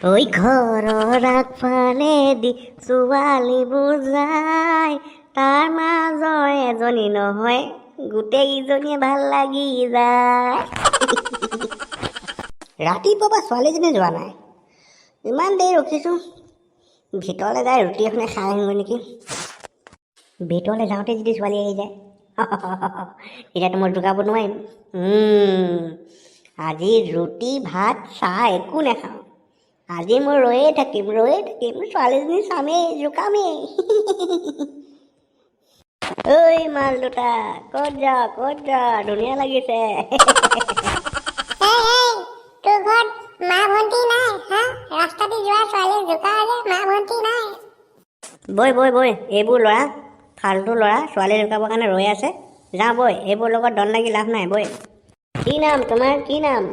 ওই ঘৰৰ আগফালেদি ছোৱালীবোৰ যায়, তাৰ মাজৰ এজনী নহয় গোটেইকেইজনীয়ে ভাল লাগি যায়। ৰাতিপুৱা পৰা ছোৱালীজনী যোৱা নাই, ইমান দেৰি ৰখিছোঁ। ভিতৰলৈ যাই ৰুটি এখনে খাই আহিব নেকি। ভিতৰলৈ যাওঁতে যদি ছোৱালী আহি যায় তেতিয়াতো মই জোকাব নোৱাৰিম। আজি ৰুটি ভাত চাহ একো নাখাওঁ, আজি মই ৰৈয়ে থাকিম ছোৱালীজনী চামেই জোকামেই। ঐ মাল দুটা ক'ত যা ধুনীয়া লাগিছে। তোৰ ঘৰত মা ভণ্টি নাই? ৰাস্তাতে যোৱা ছোৱালী জোকা যে মা ভণ্টি নাই? বৈ এইবোৰ ল'ৰা ফাল্টু ল'ৰা ছোৱালী জোকাবৰ কাৰণে ৰৈ আছে। যা বৈ, এইবোৰ লগত দল লাগি লাভ নাই, বৈ। কি নাম তোমাৰ, কি নাম?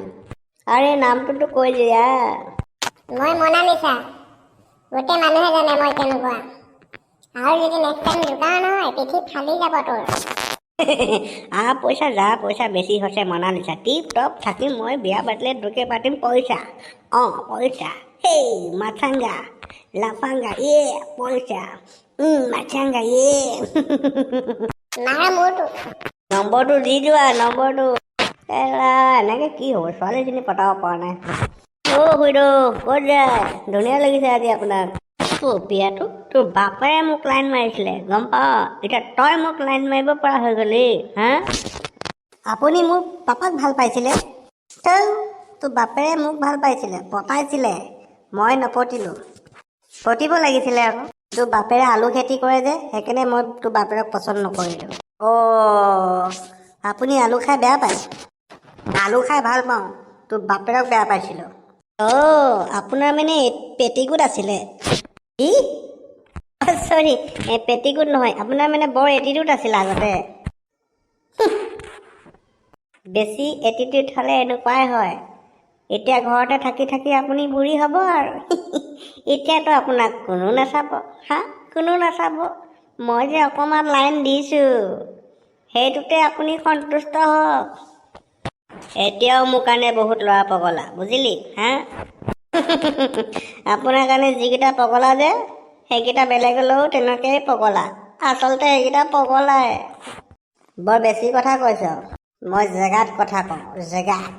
আৰে নামটোতো কৈ দিয়া। মই মনালিছা, গোটেই মানুহে জানে মই কেনেকুৱা। আৰু যদি নেক্সট টাইম জোকাও নহয় পিঠি ফালি যাব তোৰ। যা পইচা বেছি হৈছে মনালিছা। টিপ টপ থাকিম মই, বিয়া পাতিলে দুকে পাতিম পইচা। পইচা হেই মাথাংগা লাফাংগা পইচা মাথাংগা মাৰা মোৰটো। নম্বৰটো দি যোৱা, নম্বৰটো। এনেকে কি হ'ব, ছোৱালীজনী পতাব পৰা নাই। খুইদৌ ক'ত যায়? ধুনীয়া লাগিছে আজি আপোনাক। পিয়াটো তোৰ বাপেৰে মোক লাইন মাৰিছিলে গম পাৱ, এতিয়া তই মোক লাইন মাৰিব পৰা হৈ গলি। আপুনি মোক পাপাক ভাল পাইছিলে? তোৰ বাপেৰে মোক ভাল পাইছিলে, পতাইছিলে, মই নপতিলোঁ। পতিব লাগিছিলে আকৌ। তোৰ বাপেৰে আলু খেতি কৰে যে, সেইকাৰণে মই তোৰ বাপেৰক পচন্দ নকৰিলোঁ। আপুনি আলু খাই বেয়া পায়? আলু খাই ভাল পাওঁ, তোৰ বাপেৰক বেয়া পাইছিলোঁ। আপোনাৰ মানে পেটিকোট আছিলে? কি? চৰি, পেটিকোট নহয়, আপোনাৰ মানে বৰ এটিটিউড আছিলে আগতে। বেছি এটিটিউড হ'লে এনেকুৱাই হয়। এতিয়া ঘৰতে থাকি থাকি আপুনি বুঢ়ী হ'ব আৰু। এতিয়াতো আপোনাক কোনো নাচাব। মই যে অকণমান লাইন দিছোঁ, সেইটোতে আপুনি সন্তুষ্ট হওক। এতিয়াও মোৰ কাৰণে বহুত ল'ৰা পগলা, বুজিলি? আপোনাৰ কাৰণে যিকেইটা পগলা যে, সেইকেইটা বেলেগলৈও তেনেকেই পগলা। আচলতে সেইকেইটা পগলাই। বৰ বেছি কথা কৈছ। মই জেগাত কথা কওঁ, জেগাত।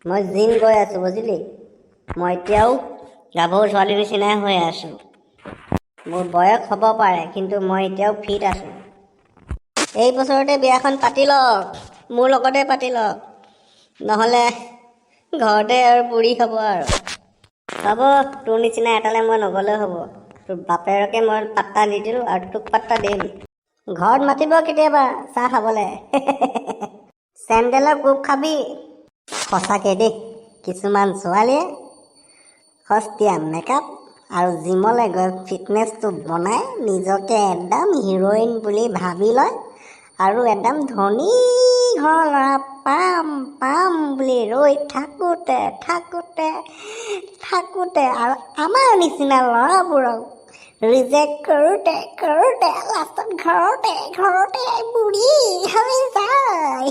মই জিম গৈ আছোঁ, বুজিলি? মই এতিয়াও গাভৰু ছোৱালীৰ নিচিনাই হৈ আছোঁ। মোৰ বয়স হ'ব পাৰে, কিন্তু মই এতিয়াও ফিট আছোঁ। এই বছৰতে বিয়াখন পাতি লওক, মোৰ লগতে পাতি লওক, নহ'লে ঘৰতে আৰু বুঢ়ী হ'ব আৰু। হ'ব, তোৰ নিচিনা এটালৈ মই নগ'লেও হ'ব। তোৰ বাপেৰকে মই পাত্তা নিদিলোঁ আৰু তোক পাত্তা দিম। ঘৰত মাতিব কেতিয়াবা চাহ খাবলৈ। চেণ্ডেলৰ কোব খাবি। সঁচাকৈ দেই, কিছুমান ছোৱালীয়ে সস্তীয়া মেকআপ আৰু জিমলৈ গৈ ফিটনেছটো বনাই নিজকে একদম হিৰ'ইন বুলি ভাবি লয় আৰু একদম ধনী ঘৰৰ ল'ৰা পাম বুলি ৰৈ থাকোঁতে আৰু আমাৰ নিচিনা ল'ৰাবোৰক ৰিজেক্ট কৰোঁতে লাষ্টত ঘৰতে বুঢ়ী হৈ যায়।